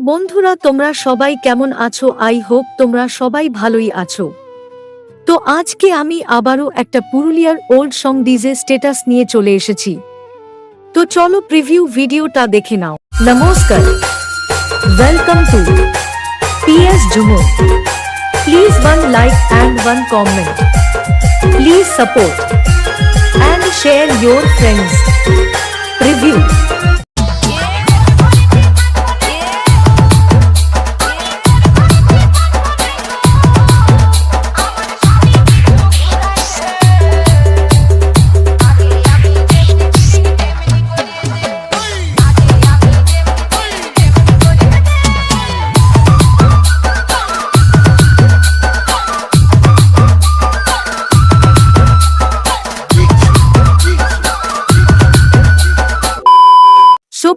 বন্ধুরা, তোমরা সবাই কেমন আছো? আই হোপ তোমরা সবাই ভালোই আছো। তো আজকে আমি আবারও একটা পুরুলিয়ার ওল্ড সং ডিজে স্ট্যাটাস নিয়ে চলে এসেছি। তো চলো প্রিভিউ ভিডিওটা দেখে নাও। নমস্কার, welcome to PS Jhumur. Please one like and one comment. Please support and share your friends. Preview.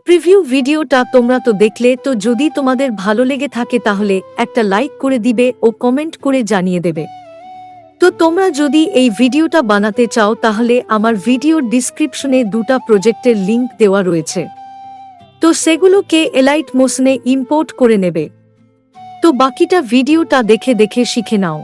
Preview ভিডিওটা তোমরা তো দেখলে, তো যদি তোমাদের ভালো লেগে থাকে তাহলে একটা লাইক করে দিবে ও কমেন্ট করে জানিয়ে দেবে। তো তোমরা যদি এই ভিডিওটা বানাতে চাও তাহলে আমার ভিডিওর ডিসক্রিপশনে দুটা প্রজেক্টের লিংক দেওয়া রয়েছে, তো সেগুলোকে এলাইট মোশনে ইম্পোর্ট করে নেবে। তো বাকিটা ভিডিওটা দেখে শিখে নাও।